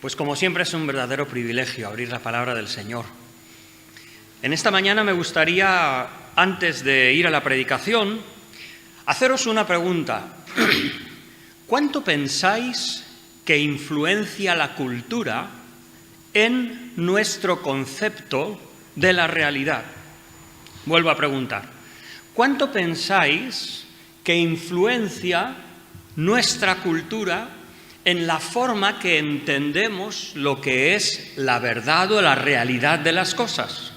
Pues como siempre es un verdadero privilegio abrir la palabra del Señor. En esta mañana me gustaría, antes de ir a la predicación, haceros una pregunta. ¿Cuánto pensáis que influencia la cultura en nuestro concepto de la realidad? Vuelvo a preguntar. ¿Cuánto pensáis que influencia nuestra cultura en la forma que entendemos lo que es la verdad o la realidad de las cosas?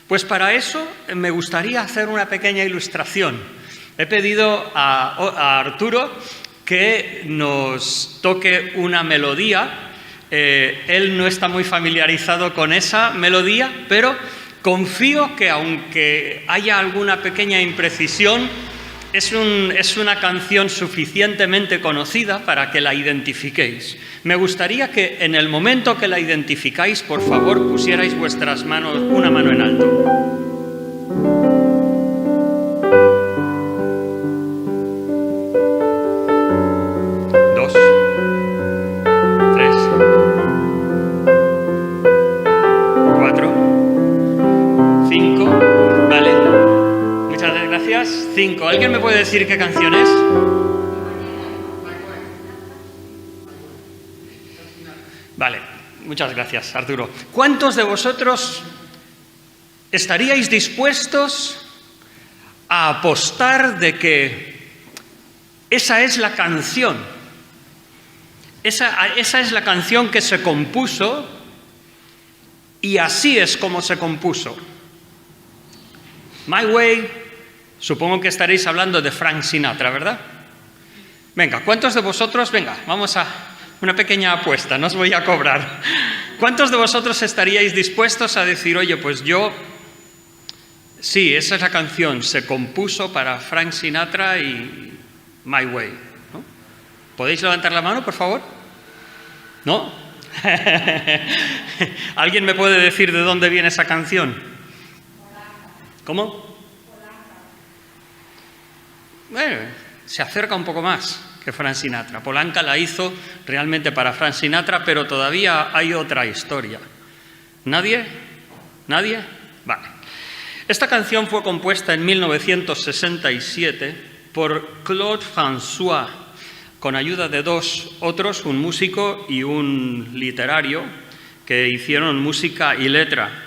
Pues para eso me gustaría hacer una pequeña ilustración. He pedido a Arturo que nos toque una melodía. Él no está muy familiarizado con esa melodía, pero confío que aunque haya alguna pequeña imprecisión, es una canción suficientemente conocida para que la identifiquéis. Me gustaría que en el momento que la identificáis, por favor, pusierais vuestras manos, una mano en alto. 2, 3, 4, 5, vale. Muchas gracias. 5. ¿Alguien me puede decir qué canción es? Vale, muchas gracias, Arturo. ¿Cuántos de vosotros estaríais dispuestos a apostar de que esa es la canción? Esa es la canción que se compuso y así es como se compuso. My Way, supongo que estaréis hablando de Frank Sinatra, ¿verdad? Venga, ¿cuántos de vosotros? Venga, vamos a una pequeña apuesta, no os voy a cobrar. ¿Cuántos de vosotros estaríais dispuestos a decir, oye, pues yo, sí, esa es la canción, se compuso para Frank Sinatra y My Way, ¿no? ¿Podéis levantar la mano, por favor? ¿No? ¿Alguien me puede decir de dónde viene esa canción? ¿Cómo? Bueno, se acerca un poco más que Frank Sinatra. Polanca la hizo realmente para Frank Sinatra, pero todavía hay otra historia. ¿Nadie? ¿Nadie? Vale. Esta canción fue compuesta en 1967 por Claude François, con ayuda de dos otros, un músico y un literario, que hicieron música y letra.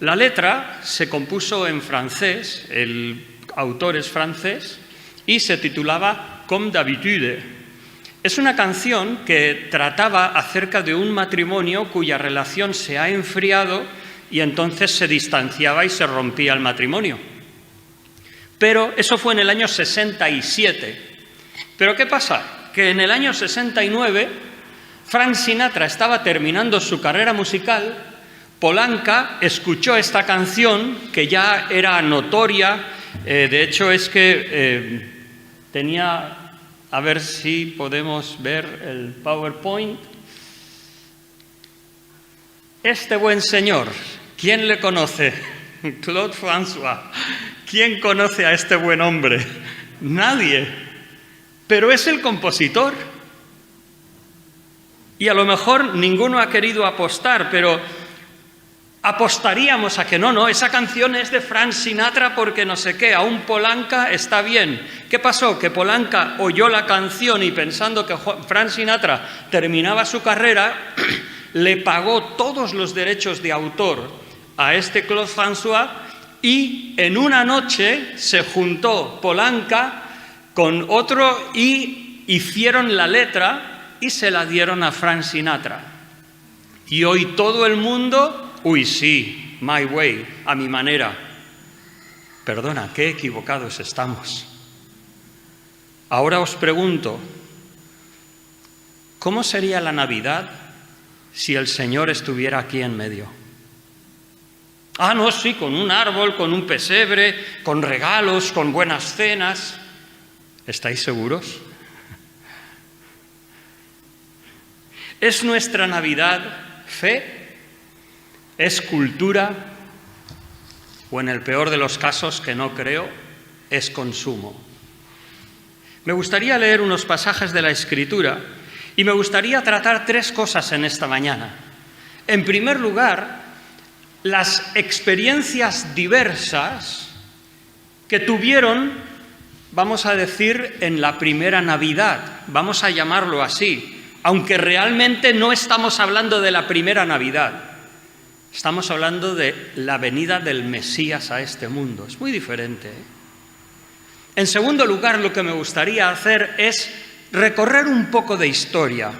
La letra se compuso en francés, el autor es francés, y se titulaba Comme d'habitude. Es una canción que trataba acerca de un matrimonio cuya relación se ha enfriado y entonces se distanciaba y se rompía el matrimonio. Pero eso fue en el año 67. ¿Pero qué pasa? Que en el año 69 Frank Sinatra estaba terminando su carrera musical. Polanca escuchó esta canción que ya era notoria. De hecho es que tenía, a ver si podemos ver el PowerPoint. Este buen señor, ¿quién le conoce? Claude François. ¿Quién conoce a este buen hombre? Nadie. Pero es el compositor. Y a lo mejor ninguno ha querido apostar, pero apostaríamos a que no, esa canción es de Frank Sinatra porque no sé qué, aún Polanca está bien. ¿Qué pasó? Que Polanca oyó la canción y pensando que Frank Sinatra terminaba su carrera, le pagó todos los derechos de autor a este Claude François y en una noche se juntó Polanca con otro y hicieron la letra y se la dieron a Frank Sinatra. Y hoy todo el mundo... Uy, sí, My Way, a mi manera. Perdona, qué equivocados estamos. Ahora os pregunto, ¿cómo sería la Navidad si el Señor estuviera aquí en medio? Ah, no, sí, con un árbol, con un pesebre, con regalos, con buenas cenas. ¿Estáis seguros? ¿Es nuestra Navidad fe? ¿Es cultura? O en el peor de los casos, que no creo, es consumo. Me gustaría leer unos pasajes de la Escritura Y me gustaría tratar tres cosas en esta mañana. En primer lugar, las experiencias diversas que tuvieron, vamos a decir, en la primera Navidad, vamos a llamarlo así, aunque realmente no estamos hablando de la primera Navidad, estamos hablando de la venida del Mesías a este mundo. Es muy diferente, ¿eh? En segundo lugar, lo que me gustaría hacer es recorrer un poco de historia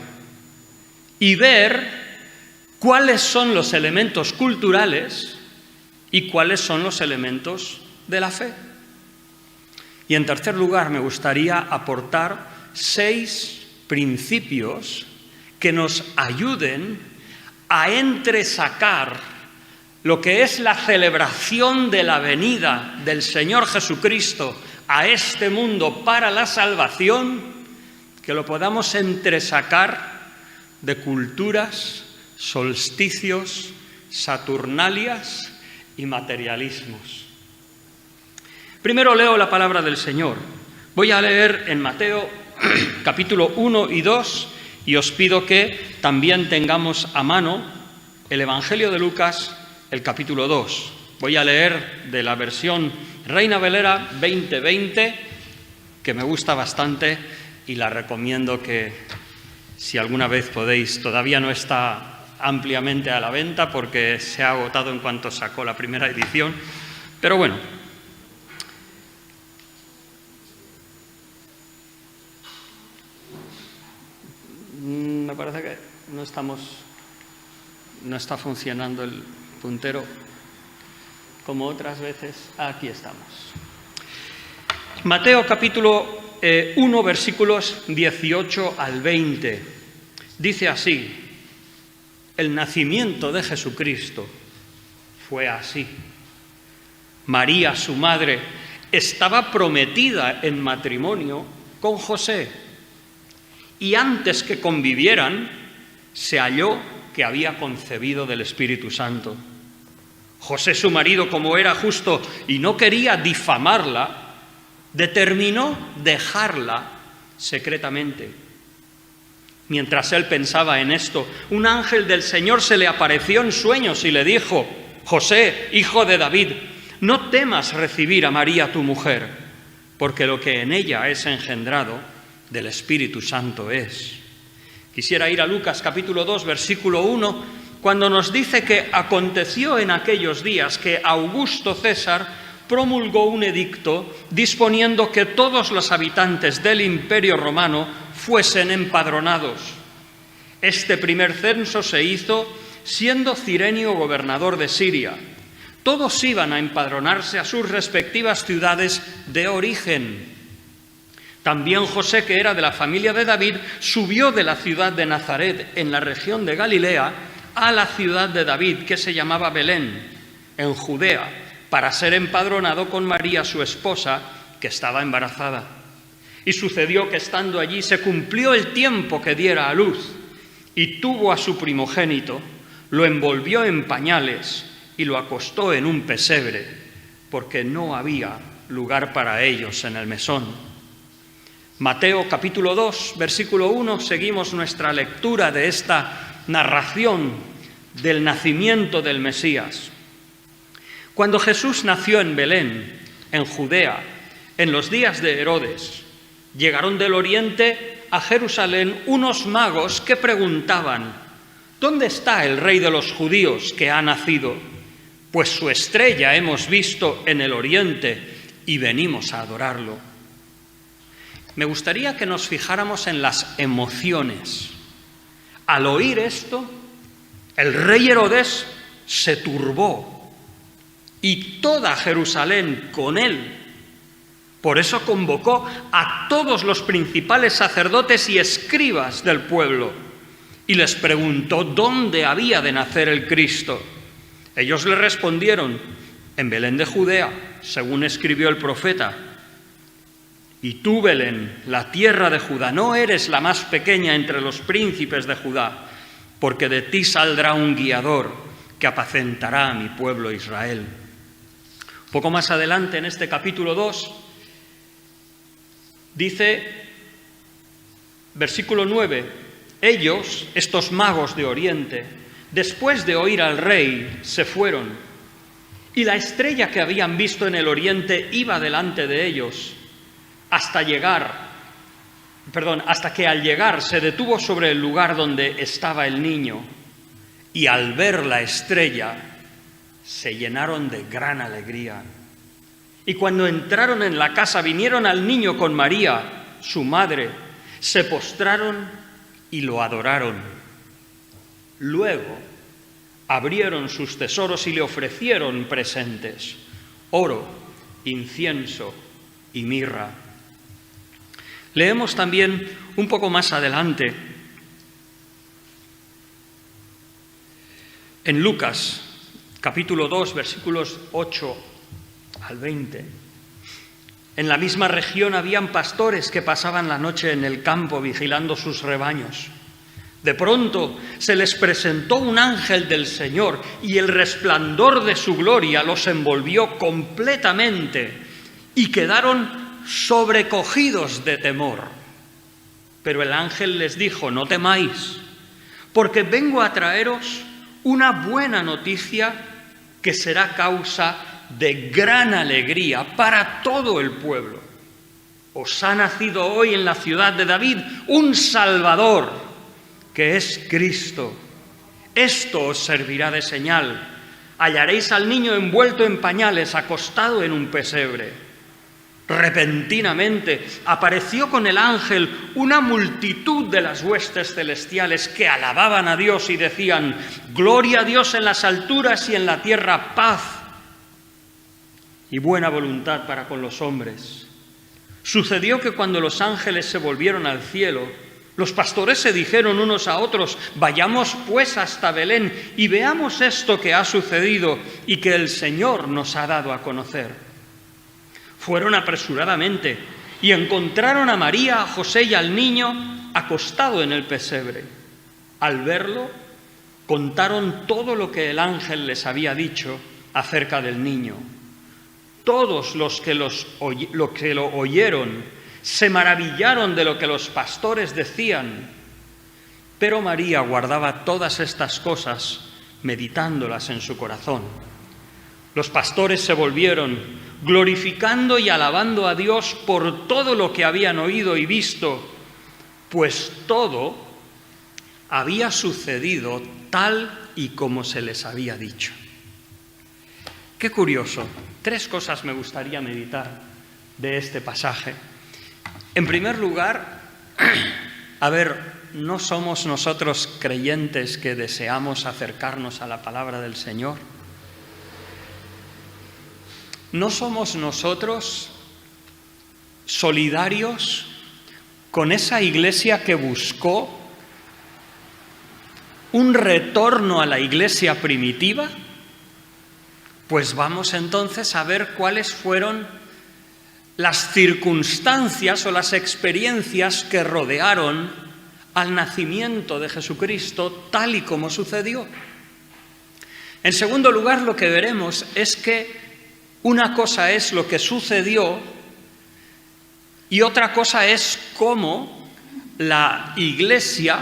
y ver cuáles son los elementos culturales y cuáles son los elementos de la fe. Y en tercer lugar, me gustaría aportar 6 principios que nos ayuden a entresacar lo que es la celebración de la venida del Señor Jesucristo a este mundo para la salvación, que lo podamos entresacar de culturas, solsticios, saturnalias y materialismos. Primero leo la palabra del Señor. Voy a leer en Mateo capítulo 1 y 2 y os pido que también tengamos a mano el Evangelio de Lucas, el capítulo 2. Voy a leer de la versión Reina Valera 2020, que me gusta bastante y la recomiendo que si alguna vez podéis. Todavía no está ampliamente a la venta porque se ha agotado en cuanto sacó la primera edición, pero bueno. Me parece que no está funcionando el puntero como otras veces. Aquí estamos. Mateo capítulo 1, versículos 18 al 20. Dice así: el nacimiento de Jesucristo fue así. María, su madre, estaba prometida en matrimonio con José, y antes que convivieran, se halló que había concebido del Espíritu Santo. José, su marido, como era justo y no quería difamarla, determinó dejarla secretamente. Mientras él pensaba en esto, un ángel del Señor se le apareció en sueños y le dijo: José, hijo de David, no temas recibir a María tu mujer, porque lo que en ella es engendrado del Espíritu Santo es. Quisiera ir a Lucas capítulo 2, versículo 1, cuando nos dice que aconteció en aquellos días que Augusto César promulgó un edicto disponiendo que todos los habitantes del Imperio Romano fuesen empadronados. Este primer censo se hizo siendo Cirenio gobernador de Siria. Todos iban a empadronarse a sus respectivas ciudades de origen. También José, que era de la familia de David, subió de la ciudad de Nazaret, en la región de Galilea, a la ciudad de David, que se llamaba Belén, en Judea, para ser empadronado con María, su esposa, que estaba embarazada. Y sucedió que estando allí se cumplió el tiempo que diera a luz, y tuvo a su primogénito, lo envolvió en pañales y lo acostó en un pesebre, porque no había lugar para ellos en el mesón. Mateo capítulo 2, versículo 1, seguimos nuestra lectura de esta narración del nacimiento del Mesías. Cuando Jesús nació en Belén, en Judea, en los días de Herodes, llegaron del oriente a Jerusalén unos magos que preguntaban: ¿dónde está el rey de los judíos que ha nacido? Pues su estrella hemos visto en el oriente y venimos a adorarlo. Me gustaría que nos fijáramos en las emociones. Al oír esto, el rey Herodes se turbó y toda Jerusalén con él. Por eso convocó a todos los principales sacerdotes y escribas del pueblo y les preguntó dónde había de nacer el Cristo. Ellos le respondieron: en Belén de Judea, según escribió el profeta. Y tú, Belén, la tierra de Judá, no eres la más pequeña entre los príncipes de Judá, porque de ti saldrá un guiador que apacentará a mi pueblo Israel. Poco más adelante, en este capítulo 2, dice, versículo 9, Ellos, estos magos de Oriente, después de oír al rey, se fueron, y la estrella que habían visto en el Oriente iba delante de ellos, hasta que al llegar se detuvo sobre el lugar donde estaba el niño, y al ver la estrella se llenaron de gran alegría. Y cuando entraron en la casa vinieron al niño con María, su madre, se postraron y lo adoraron. Luego abrieron sus tesoros y le ofrecieron presentes: oro, incienso y mirra. Leemos también un poco más adelante en Lucas, capítulo 2, versículos 8 al 20. En la misma región habían pastores que pasaban la noche en el campo vigilando sus rebaños. De pronto se les presentó un ángel del Señor y el resplandor de su gloria los envolvió completamente y quedaron sobrecogidos de temor. Pero el ángel les dijo: no temáis, porque vengo a traeros una buena noticia que será causa de gran alegría para todo el pueblo. Os ha nacido hoy en la ciudad de David un Salvador, que es Cristo. Esto os servirá de señal: hallaréis al niño envuelto en pañales, acostado en un pesebre. Repentinamente apareció con el ángel una multitud de las huestes celestiales que alababan a Dios y decían: gloria a Dios en las alturas y en la tierra paz y buena voluntad para con los hombres. Sucedió que cuando los ángeles se volvieron al cielo, los pastores se dijeron unos a otros: vayamos pues hasta Belén y veamos esto que ha sucedido y que el Señor nos ha dado a conocer. Fueron apresuradamente y encontraron a María, a José y al niño acostado en el pesebre. Al verlo, contaron todo lo que el ángel les había dicho acerca del niño. Todos los que lo oyeron se maravillaron de lo que los pastores decían. Pero María guardaba todas estas cosas, meditándolas en su corazón. Los pastores se volvieron, glorificando y alabando a Dios por todo lo que habían oído y visto, pues todo había sucedido tal y como se les había dicho. Qué curioso. 3 cosas me gustaría meditar de este pasaje. En primer lugar, ¿no somos nosotros creyentes que deseamos acercarnos a la palabra del Señor? ¿No somos nosotros solidarios con esa iglesia que buscó un retorno a la iglesia primitiva? Pues vamos entonces a ver cuáles fueron las circunstancias o las experiencias que rodearon al nacimiento de Jesucristo tal y como sucedió. En segundo lugar, lo que veremos es que una cosa es lo que sucedió y otra cosa es cómo la Iglesia,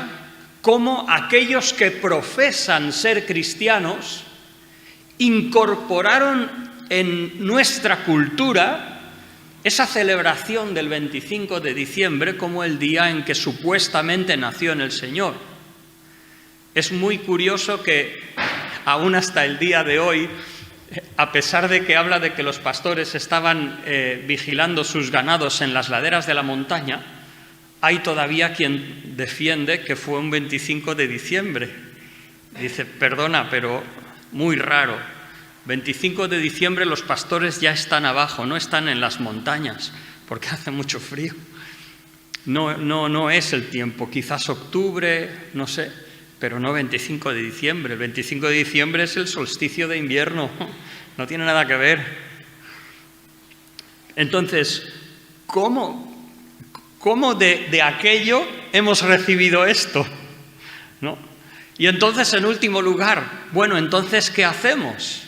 cómo aquellos que profesan ser cristianos incorporaron en nuestra cultura esa celebración del 25 de diciembre como el día en que supuestamente nació en el Señor. Es muy curioso que aún hasta el día de hoy, a pesar de que habla de que los pastores estaban vigilando sus ganados en las laderas de la montaña, hay todavía quien defiende que fue un 25 de diciembre. Dice: perdona, pero muy raro. 25 de diciembre los pastores ya están abajo, no están en las montañas, porque hace mucho frío. No es el tiempo, quizás octubre, no sé, pero no 25 de diciembre. El 25 de diciembre es el solsticio de invierno, no tiene nada que ver. Entonces, ¿cómo de aquello hemos recibido esto? ¿No? Y entonces, en último lugar, bueno, entonces, ¿qué hacemos?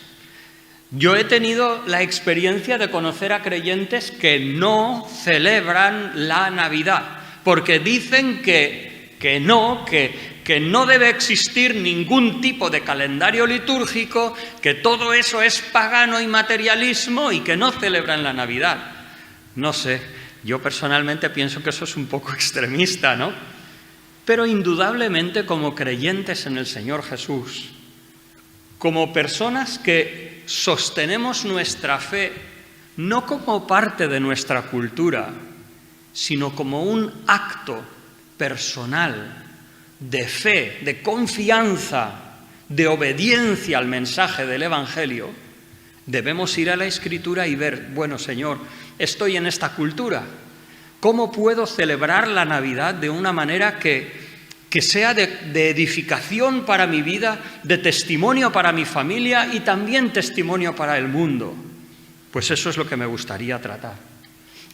Yo he tenido la experiencia de conocer a creyentes que no celebran la Navidad, porque dicen que que no debe existir ningún tipo de calendario litúrgico, que todo eso es pagano y materialismo y que no celebran la Navidad. No sé, yo personalmente pienso que eso es un poco extremista, ¿no? Pero indudablemente como creyentes en el Señor Jesús, como personas que sostenemos nuestra fe no como parte de nuestra cultura, sino como un acto personal de fe, de confianza, de obediencia al mensaje del Evangelio, debemos ir a la Escritura y ver, bueno, Señor, estoy en esta cultura, ¿cómo puedo celebrar la Navidad de una manera que sea de edificación para mi vida, de testimonio para mi familia y también testimonio para el mundo? Pues eso es lo que me gustaría tratar.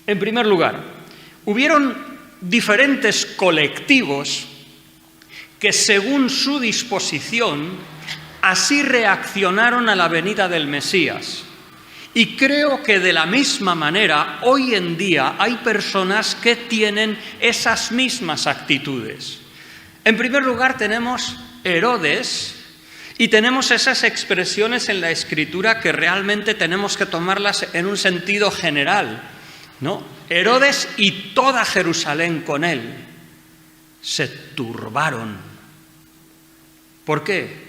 En primer lugar, hubieron diferentes colectivos que según su disposición así reaccionaron a la venida del Mesías. Y creo que de la misma manera hoy en día hay personas que tienen esas mismas actitudes. En primer lugar tenemos Herodes y tenemos esas expresiones en la Escritura que realmente tenemos que tomarlas en un sentido general, ¿no? Herodes y toda Jerusalén con él se turbaron. ¿Por qué?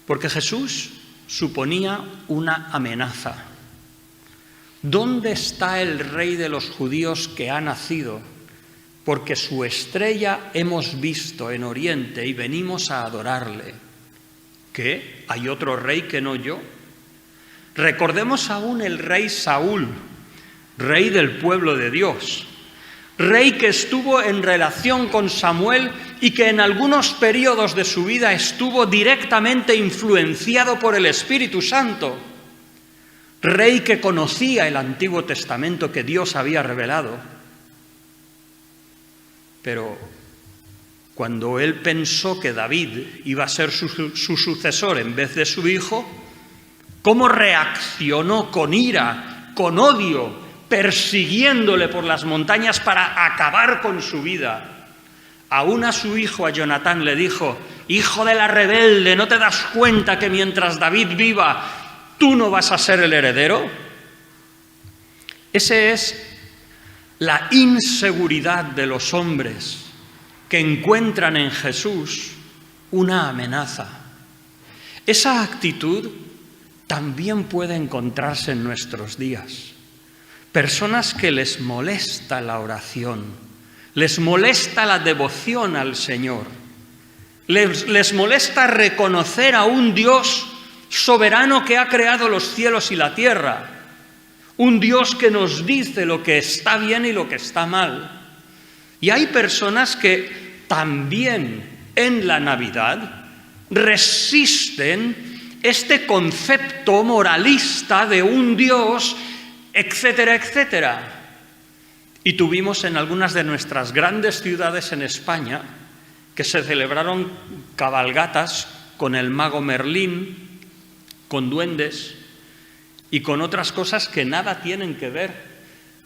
Porque Jesús suponía una amenaza. ¿Dónde está el rey de los judíos que ha nacido? Porque su estrella hemos visto en Oriente y venimos a adorarle. ¿Qué? ¿Hay otro rey que no yo? Recordemos aún el rey Saúl, rey del pueblo de Dios, rey que estuvo en relación con Samuel y que en algunos periodos de su vida estuvo directamente influenciado por el Espíritu Santo, rey que conocía el Antiguo Testamento que Dios había revelado. Pero cuando él pensó que David iba a ser su sucesor en vez de su hijo, ¿cómo reaccionó con ira, con odio, persiguiéndole por las montañas para acabar con su vida? Aún a su hijo, a Jonatán, le dijo: hijo de la rebelde, ¿no te das cuenta que mientras David viva, tú no vas a ser el heredero? Esa es la inseguridad de los hombres que encuentran en Jesús una amenaza. Esa actitud también puede encontrarse en nuestros días. Personas que les molesta la oración, les molesta la devoción al Señor, les molesta reconocer a un Dios soberano que ha creado los cielos y la tierra, un Dios que nos dice lo que está bien y lo que está mal. Y hay personas que también en la Navidad resisten este concepto moralista de un Dios, etcétera, etcétera. Y tuvimos en algunas de nuestras grandes ciudades en España que se celebraron cabalgatas con el mago Merlín, con duendes y con otras cosas que nada tienen que ver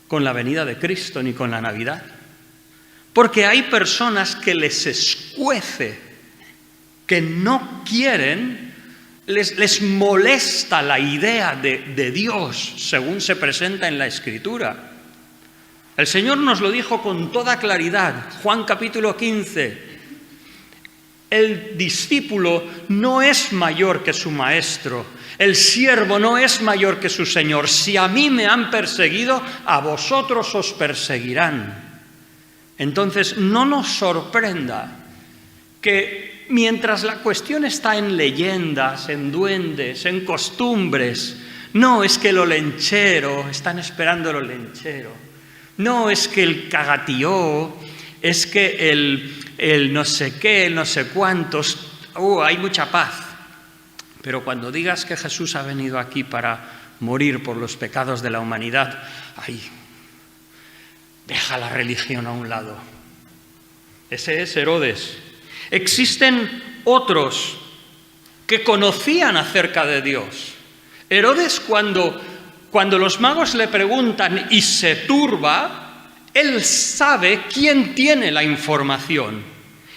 con la venida de Cristo ni con la Navidad. Porque hay personas que les escuece, que no quieren, les molesta la idea de Dios según se presenta en la Escritura. El Señor nos lo dijo con toda claridad, Juan capítulo 15. El discípulo no es mayor que su maestro, el siervo no es mayor que su señor. Si a mí me han perseguido, a vosotros os perseguirán. Entonces, no nos sorprenda que mientras la cuestión está en leyendas, en duendes, en costumbres, no es que lo lenchero, están esperando lo lenchero, no es que el cagatió, es que el no sé qué, el no sé cuántos, hay mucha paz. Pero cuando digas que Jesús ha venido aquí para morir por los pecados de la humanidad, deja la religión a un lado. Ese es Herodes. Existen otros que conocían acerca de Dios. Herodes, cuando los magos le preguntan y se turba, él sabe quién tiene la información.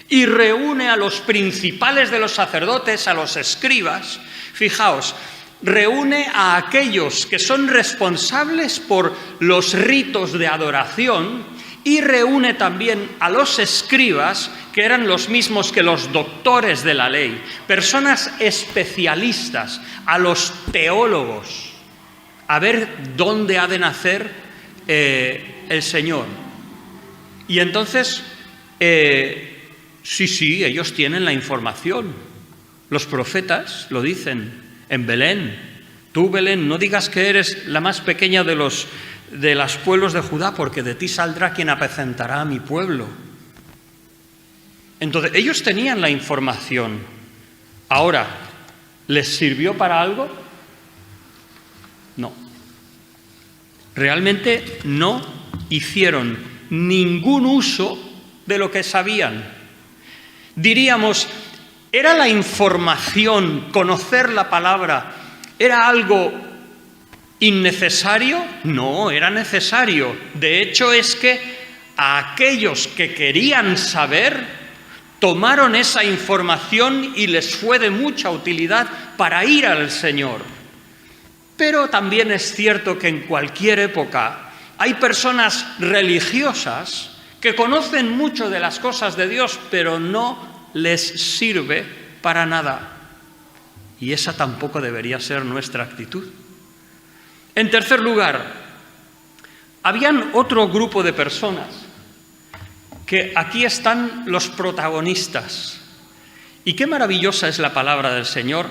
y reúne a los principales de los sacerdotes, a los escribas. Fijaos, reúne a aquellos que son responsables por los ritos de adoración y reúne también a los escribas, que eran los mismos que los doctores de la ley, personas especialistas, a los teólogos, a ver dónde ha de nacer el Señor. Y entonces, sí, ellos tienen la información. Los profetas lo dicen. En Belén, tú Belén, no digas que eres la más pequeña de los pueblos de Judá, porque de ti saldrá quien apacentará a mi pueblo. Entonces, ellos tenían la información. Ahora, ¿les sirvió para algo? No. Realmente no hicieron ningún uso de lo que sabían. Diríamos, ¿era la información, conocer la palabra, era algo innecesario? No, era necesario. De hecho, es que a aquellos que querían saber, tomaron esa información y les fue de mucha utilidad para ir al Señor. Pero también es cierto que en cualquier época hay personas religiosas que conocen mucho de las cosas de Dios, pero no les sirve para nada. Y esa tampoco debería ser nuestra actitud. En tercer lugar, habían otro grupo de personas que aquí están los protagonistas. Y qué maravillosa es la palabra del Señor,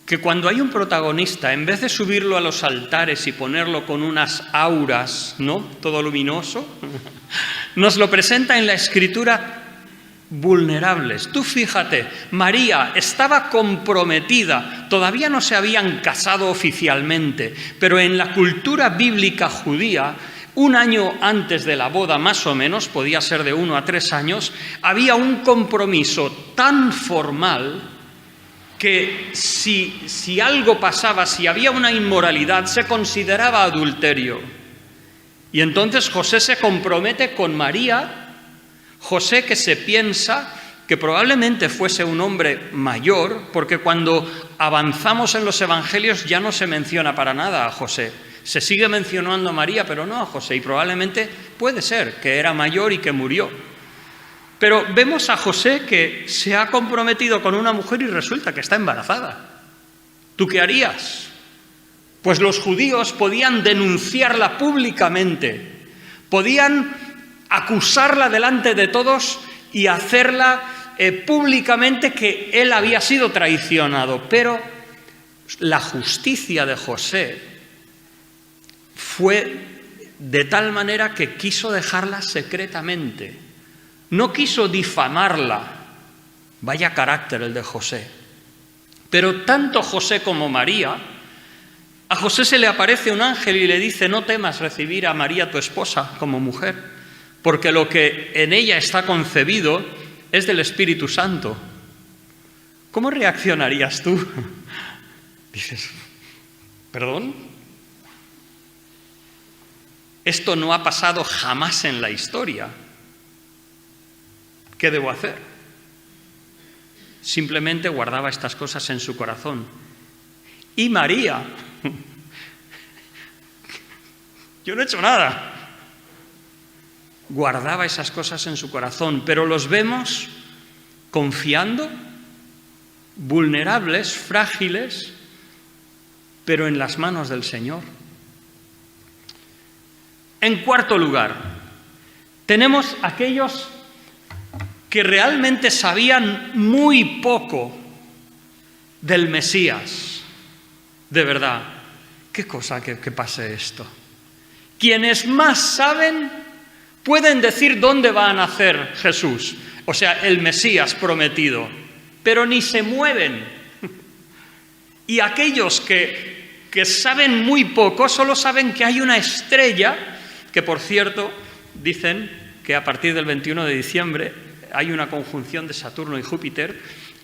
que cuando hay un protagonista, en vez de subirlo a los altares y ponerlo con unas auras, ¿no?, todo luminoso, nos lo presenta en la Escritura vulnerables. Tú fíjate, María estaba comprometida, todavía no se habían casado oficialmente, pero en la cultura bíblica judía, un año antes de la boda más o menos, podía ser de 1 a 3 años, había un compromiso tan formal que si algo pasaba, si había una inmoralidad, se consideraba adulterio. Y entonces José se compromete con María. José, que se piensa que probablemente fuese un hombre mayor, porque cuando avanzamos en los evangelios ya no se menciona para nada a José. Se sigue mencionando a María, pero no a José, y probablemente puede ser que era mayor y que murió. Pero vemos a José que se ha comprometido con una mujer y resulta que está embarazada. ¿Tú qué harías? Pues los judíos podían denunciarla públicamente, podían acusarla delante de todos y hacerla públicamente que él había sido traicionado. Pero la justicia de José fue de tal manera que quiso dejarla secretamente. No quiso difamarla. Vaya carácter el de José. Pero tanto José como María, a José se le aparece un ángel y le dice: no temas recibir a María tu esposa como mujer, porque lo que en ella está concebido es del Espíritu Santo. ¿Cómo reaccionarías tú? Dices, ¿perdón? Esto no ha pasado jamás en la historia. ¿Qué debo hacer? Simplemente guardaba estas cosas en su corazón. Y María, yo no he hecho nada. Guardaba esas cosas en su corazón, pero los vemos confiando, vulnerables, frágiles, pero en las manos del Señor. En cuarto lugar, tenemos aquellos que realmente sabían muy poco del Mesías. De verdad, qué cosa que pase esto. Quienes más saben pueden decir dónde va a nacer Jesús, o sea, el Mesías prometido, pero ni se mueven. Y aquellos que saben muy poco, solo saben que hay una estrella, que por cierto, dicen que a partir del 21 de diciembre hay una conjunción de Saturno y Júpiter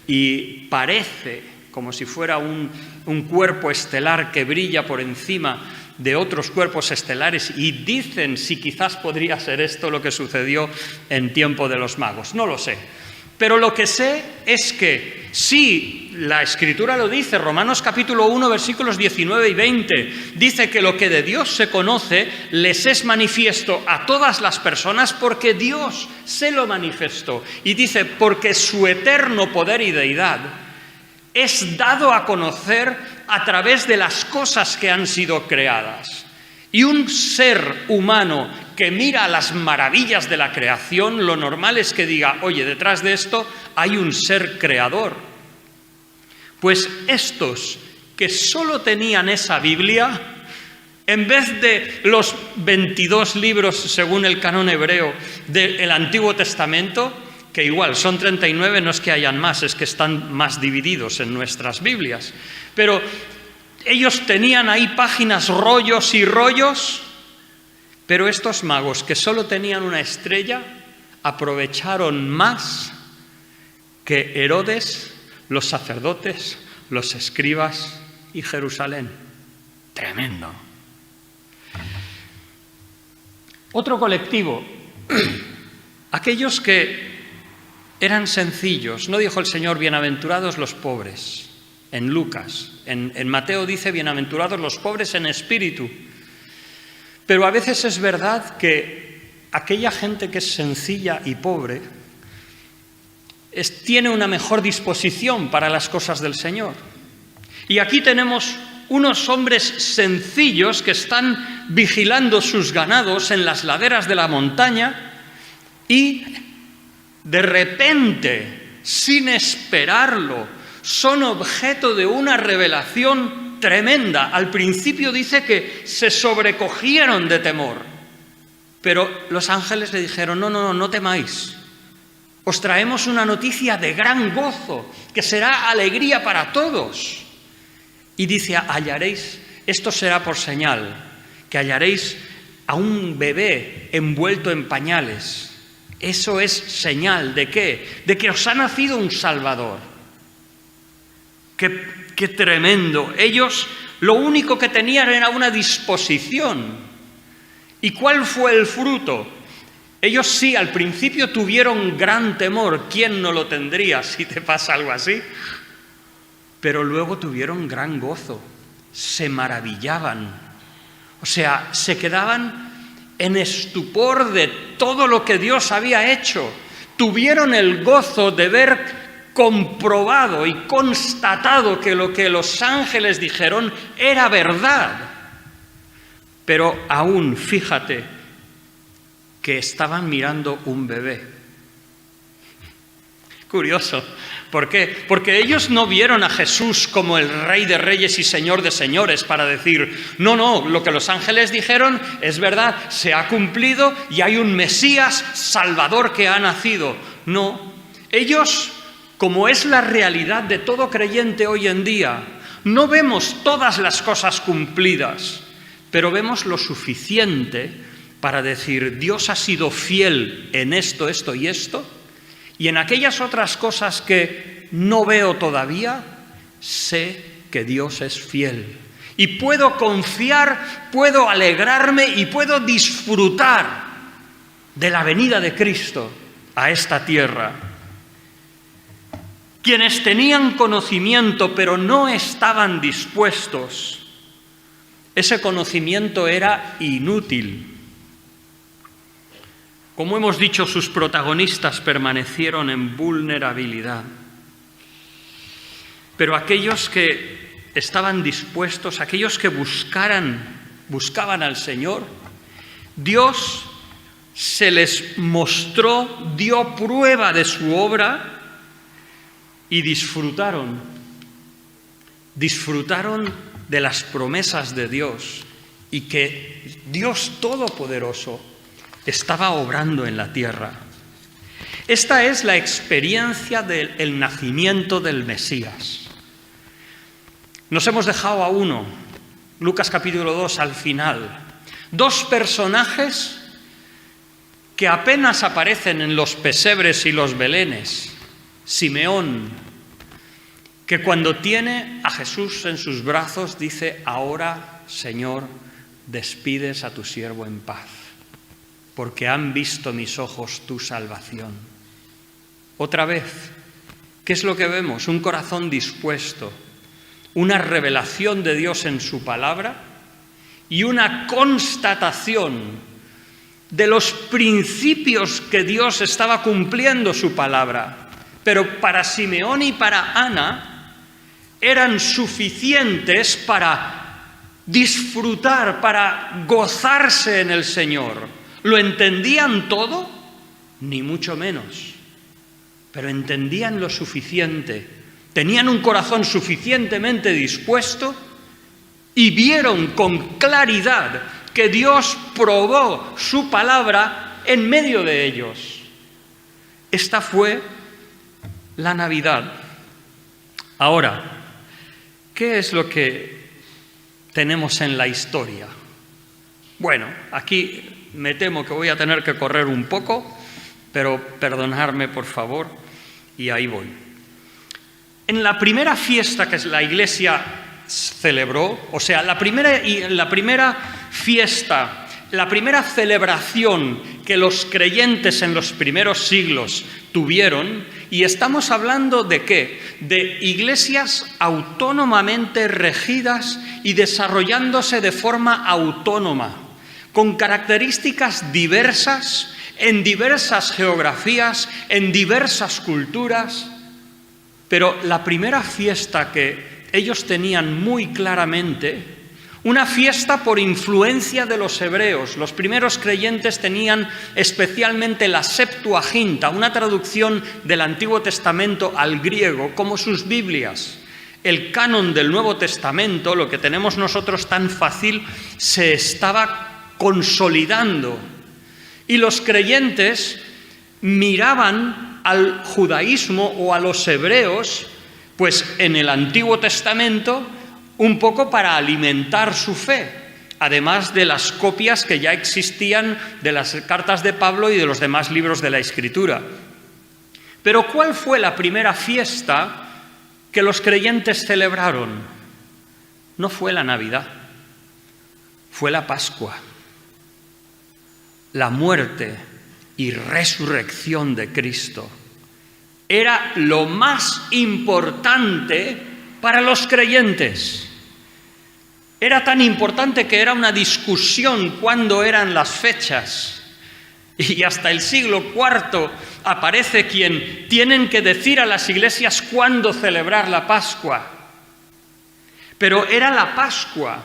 y parece como si fuera un cuerpo estelar que brilla por encima de otros cuerpos estelares y dicen si quizás podría ser esto lo que sucedió en tiempo de los magos. No lo sé. Pero lo que sé es que sí, la Escritura lo dice, Romanos capítulo 1, versículos 19 y 20, dice que lo que de Dios se conoce les es manifiesto a todas las personas porque Dios se lo manifestó. Y dice, porque su eterno poder y deidad es dado a conocer a través de las cosas que han sido creadas. Y un ser humano que mira las maravillas de la creación, lo normal es que diga, oye, detrás de esto hay un ser creador. Pues estos que solo tenían esa Biblia, en vez de los 22 libros, según el canon hebreo, del Antiguo Testamento, que igual son 39, no es que hayan más, es que están más divididos en nuestras Biblias, pero ellos tenían ahí páginas, rollos y rollos, pero estos magos que solo tenían una estrella aprovecharon más que Herodes, los sacerdotes, los escribas y Jerusalén. Tremendo. Otro colectivo, aquellos que eran sencillos. No dijo el Señor, bienaventurados los pobres, en Lucas. En Mateo dice, bienaventurados los pobres en espíritu. Pero a veces es verdad que aquella gente que es sencilla y pobre tiene una mejor disposición para las cosas del Señor. Y aquí tenemos unos hombres sencillos que están vigilando sus ganados en las laderas de la montaña y de repente, sin esperarlo, son objeto de una revelación tremenda. Al principio dice que se sobrecogieron de temor, pero los ángeles le dijeron, no temáis. Os traemos una noticia de gran gozo, que será alegría para todos. Y dice, hallaréis, esto será por señal, que hallaréis a un bebé envuelto en pañales. Eso es señal ¿de qué? De que os ha nacido un Salvador. ¡Qué tremendo! Ellos lo único que tenían era una disposición. ¿Y cuál fue el fruto? Ellos sí, al principio tuvieron gran temor. ¿Quién no lo tendría si te pasa algo así? Pero luego tuvieron gran gozo. Se maravillaban. O sea, se quedaban en estupor de todo lo que Dios había hecho. Tuvieron el gozo de ver comprobado y constatado que lo que los ángeles dijeron era verdad. Pero aún, fíjate, que estaban mirando un bebé. Curioso. ¿Por qué? Porque ellos no vieron a Jesús como el Rey de Reyes y Señor de Señores para decir, no, lo que los ángeles dijeron es verdad, se ha cumplido y hay un Mesías Salvador que ha nacido. No, ellos, como es la realidad de todo creyente hoy en día, no vemos todas las cosas cumplidas, pero vemos lo suficiente para decir, Dios ha sido fiel en esto, esto y esto, y en aquellas otras cosas que no veo todavía, sé que Dios es fiel. Y puedo confiar, puedo alegrarme y puedo disfrutar de la venida de Cristo a esta tierra. Quienes tenían conocimiento pero no estaban dispuestos, ese conocimiento era inútil. Como hemos dicho, sus protagonistas permanecieron en vulnerabilidad. Pero aquellos que estaban dispuestos, aquellos que buscaban al Señor, Dios se les mostró, dio prueba de su obra y disfrutaron de las promesas de Dios y que Dios Todopoderoso estaba obrando en la tierra. Esta es la experiencia del nacimiento del Mesías. Nos hemos dejado a uno, Lucas capítulo 2 al final. Dos personajes que apenas aparecen en los pesebres y los belenes. Simeón, que cuando tiene a Jesús en sus brazos dice, ahora, Señor, despides a tu siervo en paz, porque han visto mis ojos tu salvación. Otra vez, ¿qué es lo que vemos? Un corazón dispuesto, una revelación de Dios en su palabra y una constatación de los principios que Dios estaba cumpliendo su palabra. Pero para Simeón y para Ana eran suficientes para disfrutar, para gozarse en el Señor. ¿Lo entendían todo? Ni mucho menos. Pero entendían lo suficiente. Tenían un corazón suficientemente dispuesto y vieron con claridad que Dios probó su palabra en medio de ellos. Esta fue la Navidad. Ahora, ¿qué es lo que tenemos en la historia? Bueno, aquí me temo que voy a tener que correr un poco, pero perdonadme por favor, y ahí voy. En la primera fiesta que la Iglesia celebró, o sea, la primera fiesta, la primera celebración que los creyentes en los primeros siglos tuvieron, y estamos hablando ¿de qué? De iglesias autónomamente regidas y desarrollándose de forma autónoma, con características diversas, en diversas geografías, en diversas culturas, pero la primera fiesta que ellos tenían muy claramente, una fiesta por influencia de los hebreos. Los primeros creyentes tenían especialmente la Septuaginta, una traducción del Antiguo Testamento al griego, como sus Biblias. El canon del Nuevo Testamento, lo que tenemos nosotros tan fácil, se estaba consolidando. Y los creyentes miraban al judaísmo o a los hebreos, pues en el Antiguo Testamento, un poco para alimentar su fe, además de las copias que ya existían de las cartas de Pablo y de los demás libros de la Escritura. Pero ¿cuál fue la primera fiesta que los creyentes celebraron? No fue la Navidad, fue la Pascua, la muerte y resurrección de Cristo. Era lo más importante para los creyentes. Era tan importante que era una discusión cuándo eran las fechas. Y hasta el siglo IV aparece quien tienen que decir a las iglesias cuándo celebrar la Pascua. Pero era la Pascua,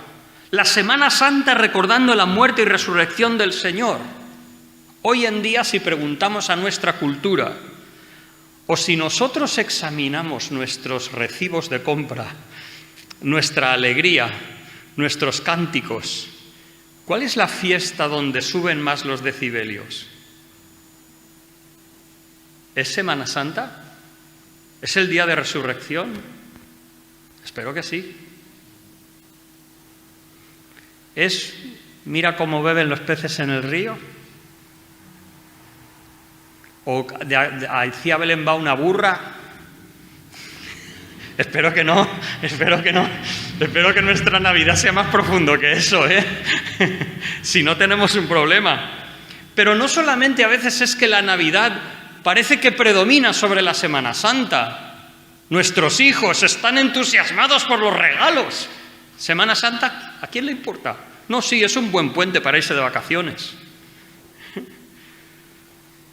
la Semana Santa recordando la muerte y resurrección del Señor. Hoy en día, si preguntamos a nuestra cultura, o si nosotros examinamos nuestros recibos de compra, nuestra alegría, nuestros cánticos, ¿cuál es la fiesta donde suben más los decibelios? ¿Es Semana Santa? ¿Es el día de resurrección? Espero que sí. ¿Es mira cómo beben los peces en el río? ¿O hacia Belén va una burra? Espero que no, espero que no. Espero que nuestra Navidad sea más profundo que eso, ¿eh? Si no tenemos un problema. Pero no solamente a veces es que la Navidad parece que predomina sobre la Semana Santa. Nuestros hijos están entusiasmados por los regalos. Semana Santa, ¿a quién le importa? No, sí, es un buen puente para irse de vacaciones.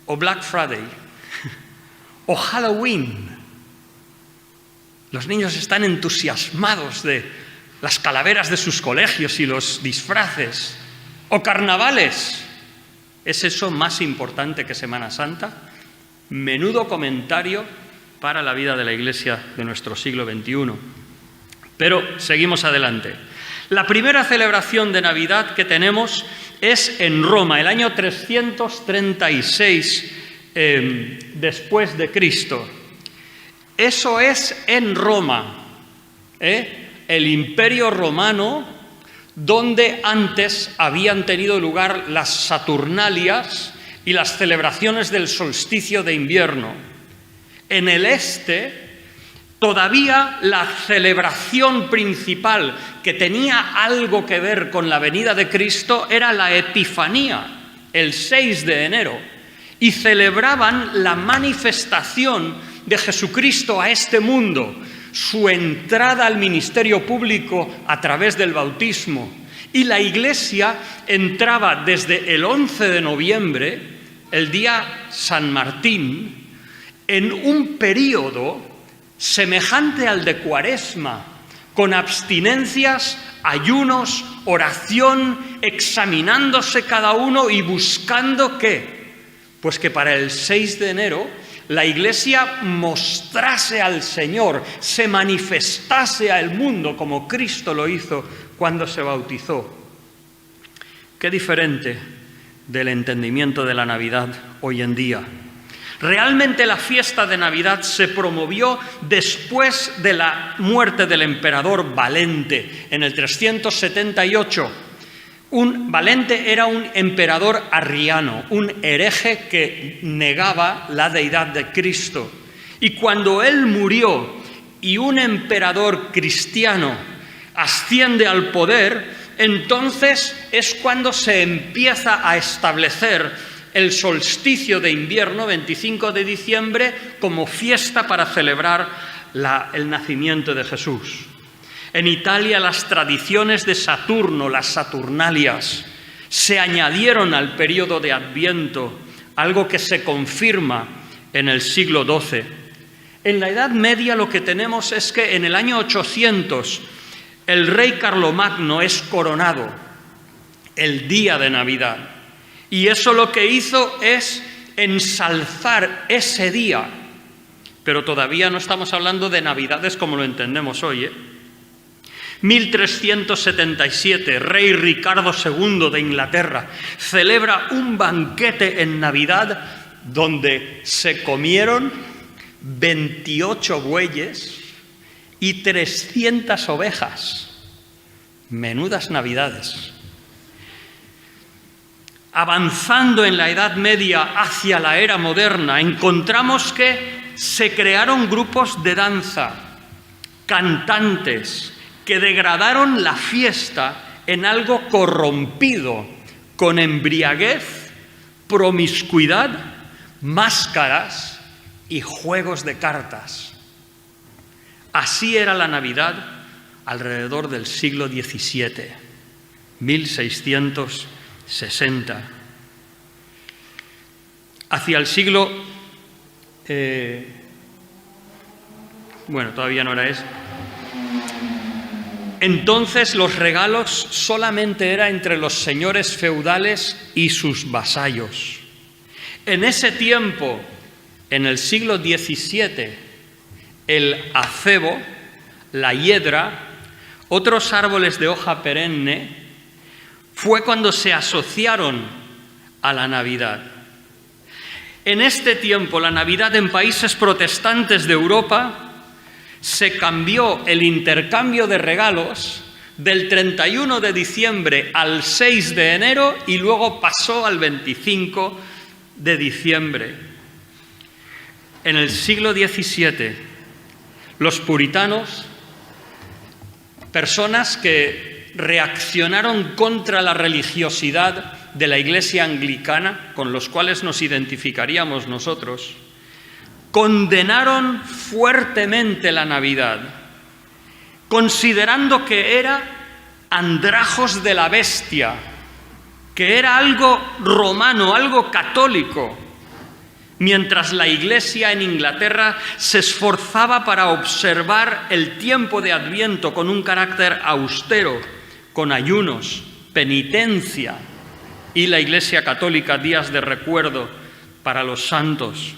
O Black Friday, o Halloween. Los niños están entusiasmados de las calaveras de sus colegios y los disfraces. O carnavales. ¿Es eso más importante que Semana Santa? Menudo comentario para la vida de la Iglesia de nuestro siglo XXI. Pero seguimos adelante. La primera celebración de Navidad que tenemos es en Roma, el año 336 después de Cristo. Eso es en Roma, el Imperio Romano, donde antes habían tenido lugar las Saturnalias y las celebraciones del solsticio de invierno. En el este, Todavía la celebración principal que tenía algo que ver con la venida de Cristo era la Epifanía, el 6 de enero, y celebraban la manifestación de Jesucristo a este mundo, su entrada al ministerio público a través del bautismo. Y la Iglesia entraba desde el 11 de noviembre, el día San Martín, en un período semejante al de Cuaresma, con abstinencias, ayunos, oración, examinándose cada uno y buscando ¿qué? Pues que para el 6 de enero la Iglesia mostrase al Señor, se manifestase al mundo como Cristo lo hizo cuando se bautizó. Qué diferente del entendimiento de la Navidad hoy en día. Realmente la fiesta de Navidad se promovió después de la muerte del emperador Valente en el 378. Valente era un emperador arriano, un hereje que negaba la deidad de Cristo. Y cuando él murió y un emperador cristiano asciende al poder, entonces es cuando se empieza a establecer el solsticio de invierno, 25 de diciembre, como fiesta para celebrar el nacimiento de Jesús. En Italia las tradiciones de Saturno, las Saturnalias, se añadieron al periodo de Adviento, algo que se confirma en el siglo XII. En la Edad Media lo que tenemos es que en el año 800 el rey Carlomagno es coronado el día de Navidad. Y eso lo que hizo es ensalzar ese día. Pero todavía no estamos hablando de Navidades como lo entendemos hoy, 1377, rey Ricardo II de Inglaterra celebra un banquete en Navidad donde se comieron 28 bueyes y 300 ovejas. Menudas Navidades. Avanzando en la Edad Media hacia la era moderna, encontramos que se crearon grupos de danza, cantantes, que degradaron la fiesta en algo corrompido, con embriaguez, promiscuidad, máscaras y juegos de cartas. Así era la Navidad alrededor del siglo XVII, 1660. Hacia el siglo... todavía no era eso. Entonces los regalos solamente eran entre los señores feudales y sus vasallos. En ese tiempo, en el siglo XVII, el acebo, la hiedra, otros árboles de hoja perenne, fue cuando se asociaron a la Navidad. En este tiempo, la Navidad en países protestantes de Europa se cambió el intercambio de regalos del 31 de diciembre al 6 de enero y luego pasó al 25 de diciembre. En el siglo XVII, los puritanos, personas que reaccionaron contra la religiosidad de la Iglesia anglicana, con los cuales nos identificaríamos nosotros, condenaron fuertemente la Navidad, considerando que era andrajos de la bestia, que era algo romano, algo católico, mientras la Iglesia en Inglaterra se esforzaba para observar el tiempo de Adviento con un carácter austero, con ayunos, penitencia, y la Iglesia católica días de recuerdo para los santos.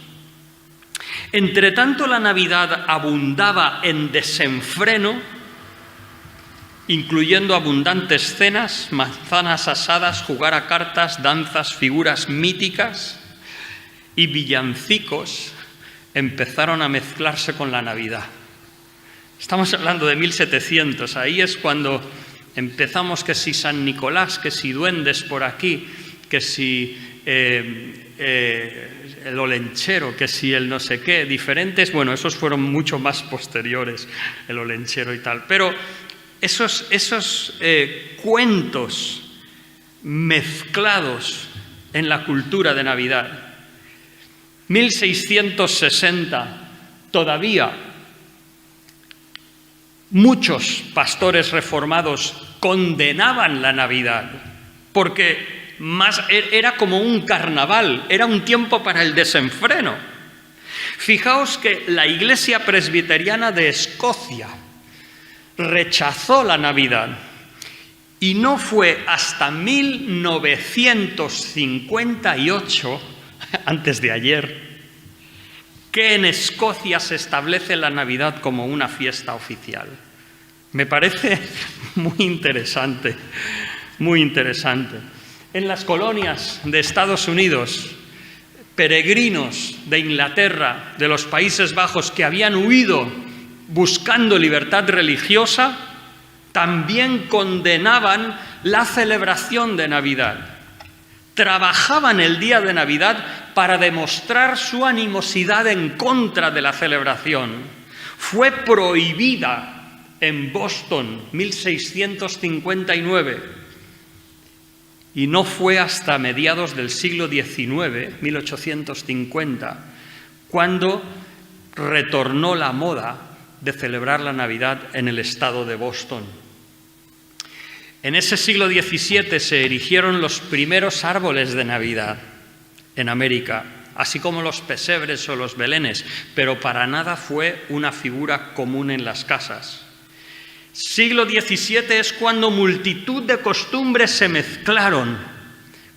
Entre tanto, la Navidad abundaba en desenfreno, incluyendo abundantes cenas, manzanas asadas, jugar a cartas, danzas, figuras míticas y villancicos empezaron a mezclarse con la Navidad. Estamos hablando de 1700, ahí es cuando empezamos que si San Nicolás, que si duendes por aquí, que si el olenchero, que si el no sé qué, diferentes, bueno, esos fueron mucho más posteriores, el olenchero y tal. Pero esos cuentos mezclados en la cultura de Navidad. 1660, todavía muchos pastores reformados condenaban la Navidad, porque era como un carnaval, era un tiempo para el desenfreno. Fijaos que la Iglesia Presbiteriana de Escocia rechazó la Navidad y no fue hasta 1958, antes de ayer, que en Escocia se establece la Navidad como una fiesta oficial. Me parece muy interesante, muy interesante. En las colonias de Estados Unidos, peregrinos de Inglaterra, de los Países Bajos, que habían huido buscando libertad religiosa, también condenaban la celebración de Navidad. Trabajaban el día de Navidad para demostrar su animosidad en contra de la celebración. Fue prohibida en Boston, 1659. Y no fue hasta mediados del siglo XIX, 1850, cuando retornó la moda de celebrar la Navidad en el estado de Boston. En ese siglo XVII se erigieron los primeros árboles de Navidad en América, así como los pesebres o los belenes, pero para nada fue una figura común en las casas. Siglo XVII es cuando multitud de costumbres se mezclaron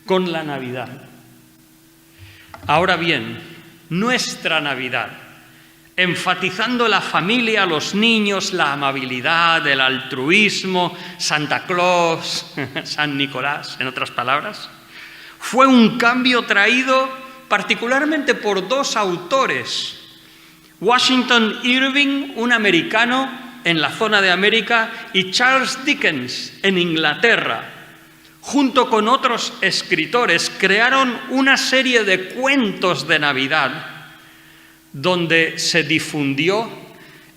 con la Navidad. Ahora bien, nuestra Navidad, enfatizando la familia, los niños, la amabilidad, el altruismo, Santa Claus, San Nicolás, en otras palabras, fue un cambio traído particularmente por dos autores. Washington Irving, un americano en la zona de América, y Charles Dickens en Inglaterra, junto con otros escritores, crearon una serie de cuentos de Navidad donde se difundió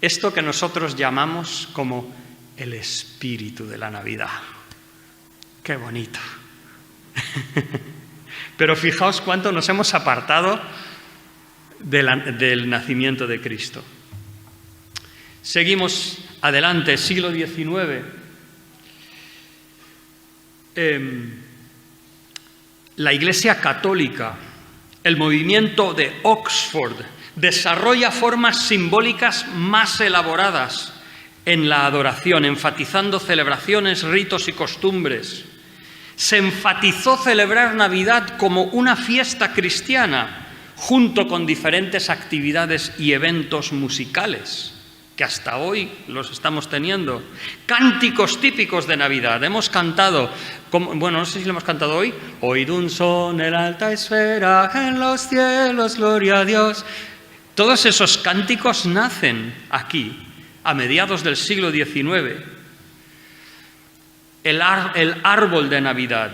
esto que nosotros llamamos como el espíritu de la Navidad. ¡Qué bonito! Pero fijaos cuánto nos hemos apartado del nacimiento de Cristo. Seguimos adelante, siglo XIX. La Iglesia Católica, el movimiento de Oxford, desarrolla formas simbólicas más elaboradas en la adoración, enfatizando celebraciones, ritos y costumbres. Se enfatizó celebrar Navidad como una fiesta cristiana, junto con diferentes actividades y eventos musicales, que hasta hoy los estamos teniendo. Cánticos típicos de Navidad. Hemos cantado, bueno, no sé si lo hemos cantado hoy. Oíd un son en la alta esfera, en los cielos, gloria a Dios. Todos esos cánticos nacen aquí, a mediados del siglo XIX. El árbol de Navidad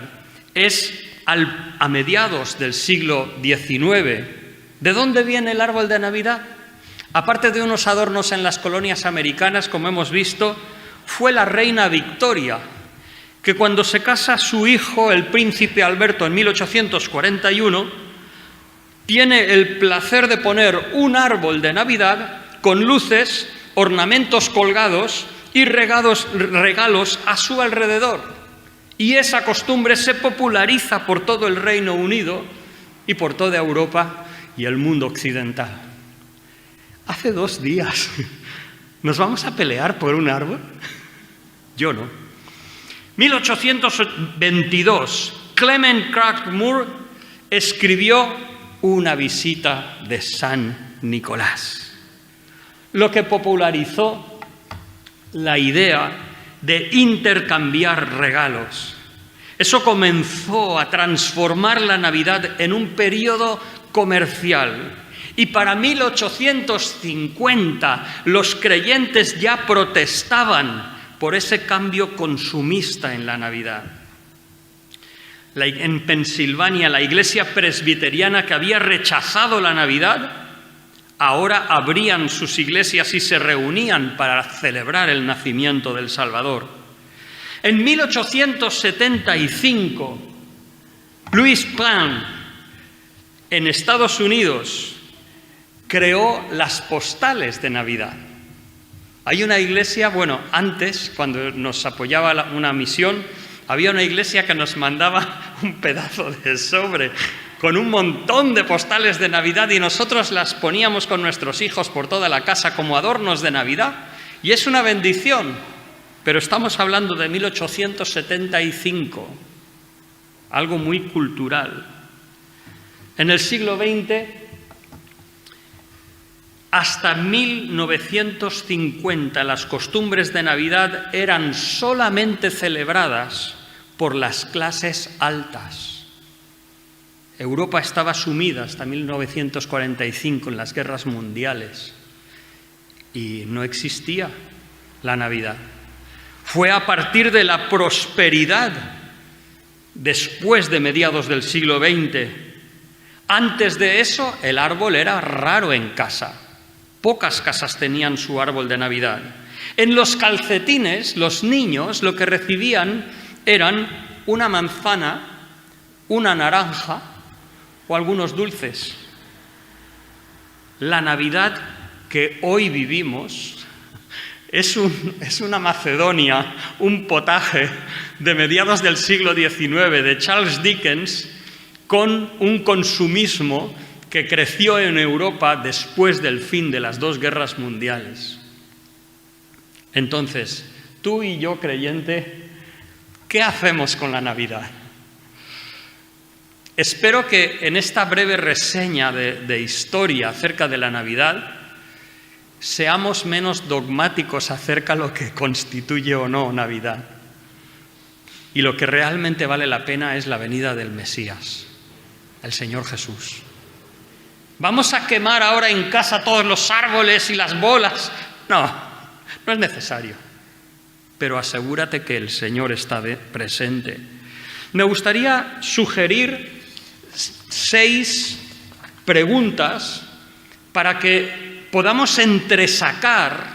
es a mediados del siglo XIX. ¿De dónde viene el árbol de Navidad? Aparte de unos adornos en las colonias americanas, como hemos visto, fue la reina Victoria, que cuando se casa su hijo, el príncipe Alberto, en 1841, tiene el placer de poner un árbol de Navidad con luces, ornamentos colgados y regalos a su alrededor. Y esa costumbre se populariza por todo el Reino Unido y por toda Europa y el mundo occidental. Hace 2 días, ¿nos vamos a pelear por un árbol? Yo no. 1822, Clement Clarke Moore escribió Una visita de San Nicolás, lo que popularizó la idea de intercambiar regalos. Eso comenzó a transformar la Navidad en un periodo comercial. Y para 1850 los creyentes ya protestaban por ese cambio consumista en la Navidad. en Pensilvania, la iglesia presbiteriana que había rechazado la Navidad, ahora abrían sus iglesias y se reunían para celebrar el nacimiento del Salvador. En 1875, Louis Plan, en Estados Unidos, creó las postales de Navidad. Hay una iglesia, bueno, antes, cuando nos apoyaba una misión, había una iglesia que nos mandaba un pedazo de sobre con un montón de postales de Navidad y nosotros las poníamos con nuestros hijos por toda la casa como adornos de Navidad. Y es una bendición, pero estamos hablando de 1875, algo muy cultural. En el siglo XX, hasta 1950, las costumbres de Navidad eran solamente celebradas por las clases altas. Europa estaba sumida hasta 1945 en las guerras mundiales y no existía la Navidad. Fue a partir de la prosperidad, después de mediados del siglo XX. Antes de eso, el árbol era raro en casa. Pocas casas tenían su árbol de Navidad. En los calcetines, los niños lo que recibían eran una manzana, una naranja o algunos dulces. La Navidad que hoy vivimos es una Macedonia, un potaje de mediados del siglo XIX de Charles Dickens, con un consumismo que creció en Europa después del fin de las dos guerras mundiales. Entonces, tú y yo, creyente, ¿qué hacemos con la Navidad? Espero que en esta breve reseña de historia acerca de la Navidad seamos menos dogmáticos acerca de lo que constituye o no Navidad. Y lo que realmente vale la pena es la venida del Mesías, el Señor Jesús. ¿Vamos a quemar ahora en casa todos los árboles y las bolas? No, no es necesario. Pero asegúrate que el Señor está presente. Me gustaría sugerir 6 preguntas para que podamos entresacar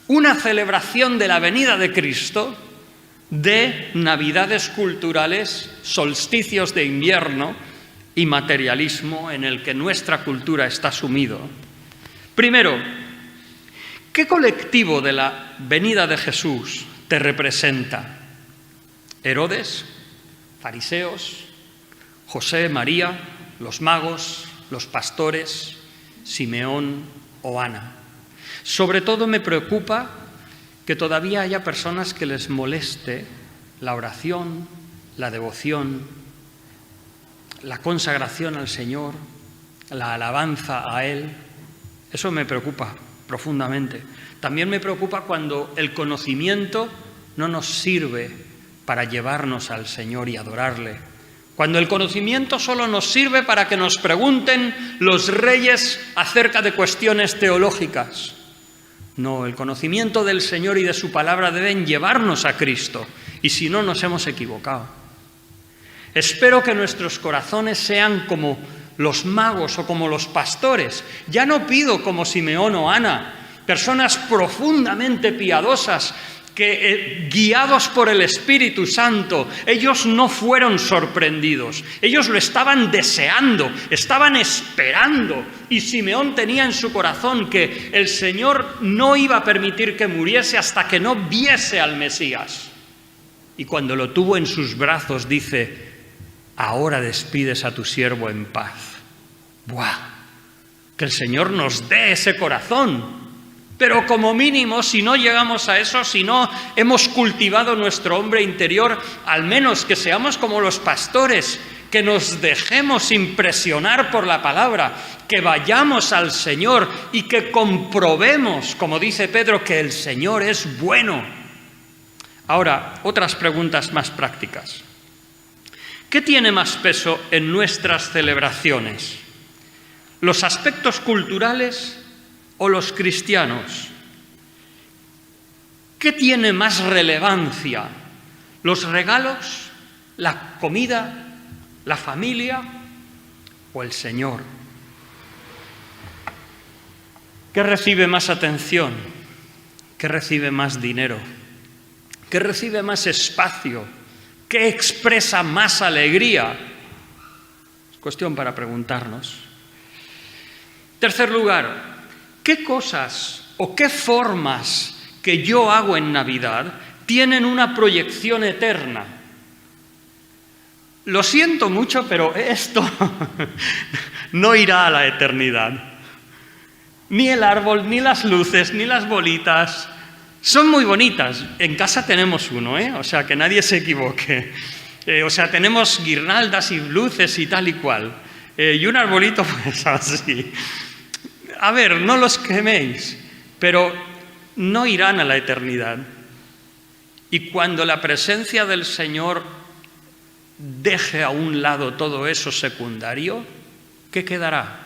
una celebración de la venida de Cristo de navidades culturales, solsticios de invierno y materialismo en el que nuestra cultura está sumido. Primero, ¿qué colectivo de la venida de Jesús te representa? ¿Herodes? ¿Fariseos? ¿José, María? ¿Los magos? ¿Los pastores? ¿Simeón o Ana? Sobre todo me preocupa que todavía haya personas que les moleste la oración, la devoción, la consagración al Señor, la alabanza a Él. Eso me preocupa profundamente. También me preocupa cuando el conocimiento no nos sirve para llevarnos al Señor y adorarle. Cuando el conocimiento solo nos sirve para que nos pregunten los reyes acerca de cuestiones teológicas. No, el conocimiento del Señor y de su palabra deben llevarnos a Cristo, y si no, nos hemos equivocado. Espero que nuestros corazones sean como los magos o como los pastores. Ya no pido como Simeón o Ana, personas profundamente piadosas que, guiados por el Espíritu Santo, ellos no fueron sorprendidos. Ellos lo estaban deseando, estaban esperando. Y Simeón tenía en su corazón que el Señor no iba a permitir que muriese hasta que no viese al Mesías. Y cuando lo tuvo en sus brazos, dice: ahora despides a tu siervo en paz. ¡Buah! Que el Señor nos dé ese corazón. Pero como mínimo, si no llegamos a eso, si no hemos cultivado nuestro hombre interior, al menos que seamos como los pastores, que nos dejemos impresionar por la palabra, que vayamos al Señor y que comprobemos, como dice Pedro, que el Señor es bueno. Ahora, otras preguntas más prácticas. ¿Qué tiene más peso en nuestras celebraciones? ¿Los aspectos culturales o los cristianos? ¿Qué tiene más relevancia? ¿Los regalos la comida, la familia o el Señor? ¿Qué recibe más atención? ¿Qué recibe más dinero? ¿Qué recibe más espacio? ¿Qué expresa más alegría? Es cuestión para preguntarnos. Tercer lugar, ¿qué cosas o qué formas que yo hago en Navidad tienen una proyección eterna? Lo siento mucho, pero esto no irá a la eternidad. Ni el árbol, ni las luces, ni las bolitas. Son muy bonitas. En casa tenemos uno, o sea, que nadie se equivoque. O sea, tenemos guirnaldas y luces y tal y cual. Y un arbolito, pues así. A ver, no los queméis, pero no irán a la eternidad. Y cuando la presencia del Señor deje a un lado todo eso secundario, ¿qué quedará?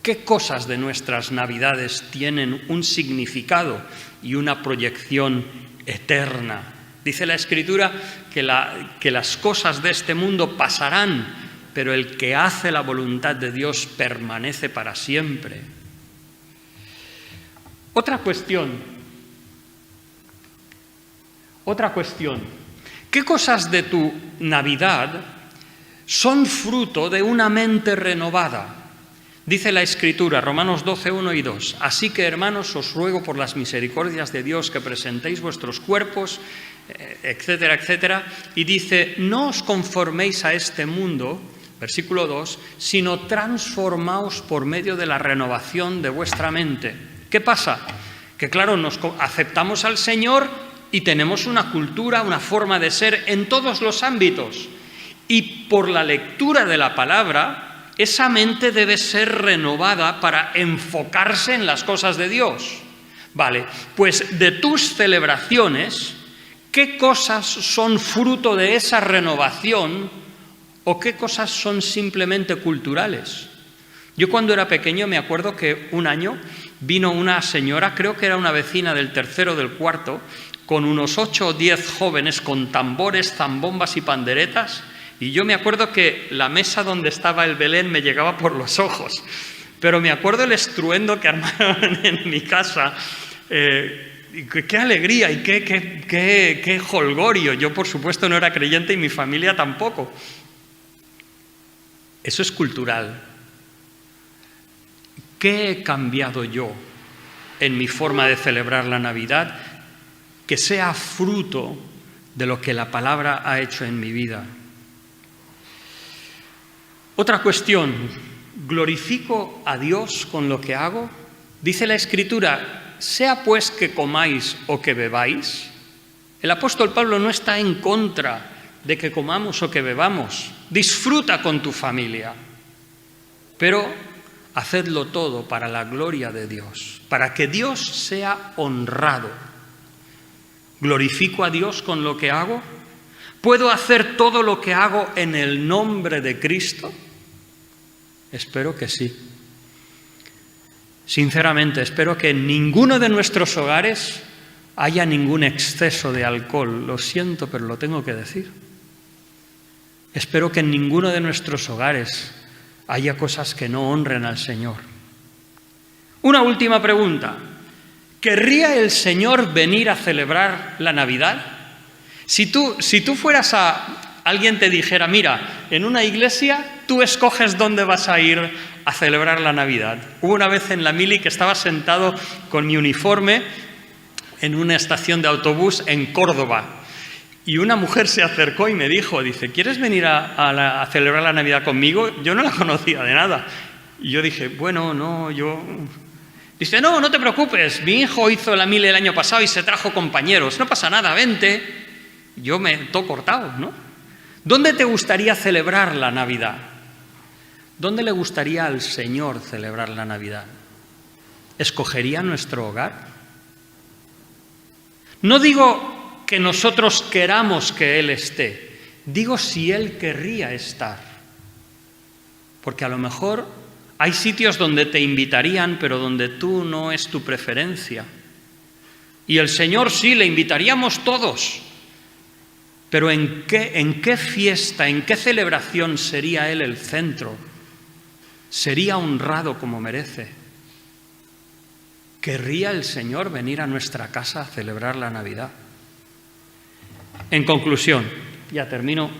¿Qué cosas de nuestras Navidades tienen un significado y una proyección eterna? Dice la Escritura que las cosas de este mundo pasarán, pero el que hace la voluntad de Dios permanece para siempre. Otra cuestión. ¿Qué cosas de tu Navidad son fruto de una mente renovada? Dice la Escritura, Romanos 12, 1 y 2. Así que, hermanos, os ruego por las misericordias de Dios que presentéis vuestros cuerpos, etcétera, etcétera. Y dice, no os conforméis a este mundo, versículo 2, sino transformaos por medio de la renovación de vuestra mente. ¿Qué pasa? Que claro, nos aceptamos al Señor y tenemos una cultura, una forma de ser en todos los ámbitos. Y por la lectura de la palabra, esa mente debe ser renovada para enfocarse en las cosas de Dios. Vale, pues de tus celebraciones, ¿qué cosas son fruto de esa renovación o qué cosas son simplemente culturales? Yo cuando era pequeño me acuerdo que un año vino una señora, creo que era una vecina del tercero o del cuarto, con unos 8 o 10 jóvenes con tambores, zambombas y panderetas. Y yo me acuerdo que la mesa donde estaba el Belén me llegaba por los ojos, pero me acuerdo el estruendo que armaron en mi casa. ¡Qué alegría y qué jolgorio! Yo, por supuesto, no era creyente y mi familia tampoco. Eso es cultural. ¿Qué he cambiado yo en mi forma de celebrar la Navidad que sea fruto de lo que la palabra ha hecho en mi vida? Otra cuestión, ¿glorifico a Dios con lo que hago? Dice la Escritura, sea pues que comáis o que bebáis. El apóstol Pablo no está en contra de que comamos o que bebamos. Disfruta con tu familia, pero hacedlo todo para la gloria de Dios, para que Dios sea honrado. ¿Glorifico a Dios con lo que hago? ¿Puedo hacer todo lo que hago en el nombre de Cristo? Espero que sí. Sinceramente, espero que en ninguno de nuestros hogares haya ningún exceso de alcohol. Lo siento, pero lo tengo que decir. Espero que en ninguno de nuestros hogares haya cosas que no honren al Señor. Una última pregunta. ¿Querría el Señor venir a celebrar la Navidad? Si tú fueras alguien te dijera, mira, en una iglesia tú escoges dónde vas a ir a celebrar la Navidad. Hubo una vez en la mili que estaba sentado con mi uniforme en una estación de autobús en Córdoba y una mujer se acercó y me dijo, dice, ¿quieres venir a celebrar la Navidad conmigo? Yo no la conocía de nada. Y yo dije, bueno, no, yo... Dice, no te preocupes, mi hijo hizo la mili el año pasado y se trajo compañeros, no pasa nada, vente. Yo me he cortado, ¿no? ¿Dónde te gustaría celebrar la Navidad? ¿Dónde le gustaría al Señor celebrar la Navidad? ¿Escogería nuestro hogar? No digo que nosotros queramos que Él esté, digo si Él querría estar. Porque a lo mejor hay sitios donde te invitarían, pero donde tú no es tu preferencia. Y el Señor sí, le invitaríamos todos. Pero ¿en qué fiesta, en qué celebración sería Él el centro? ¿Sería honrado como merece? ¿Querría el Señor venir a nuestra casa a celebrar la Navidad? En conclusión, ya termino,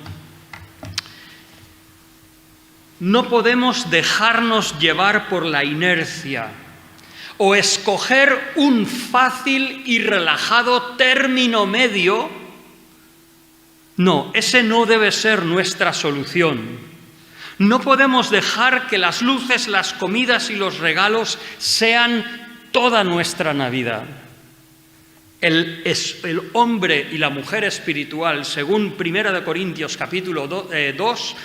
no podemos dejarnos llevar por la inercia o escoger un fácil y relajado término medio. No, ese no debe ser nuestra solución. No podemos dejar que las luces, las comidas y los regalos sean toda nuestra Navidad. El hombre y la mujer espiritual, según 1 Corintios capítulo 2,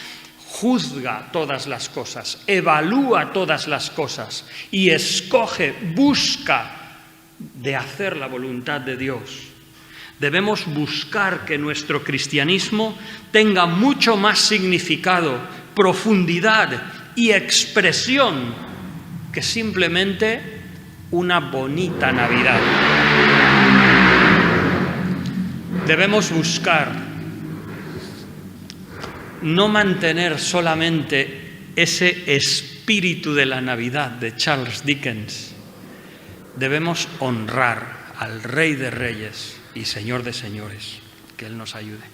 juzga todas las cosas, evalúa todas las cosas y escoge, busca de hacer la voluntad de Dios. Debemos buscar que nuestro cristianismo tenga mucho más significado, profundidad y expresión que simplemente una bonita Navidad. Debemos buscar no mantener solamente ese espíritu de la Navidad de Charles Dickens. Debemos honrar al Rey de Reyes y Señor de Señores. Que Él nos ayude.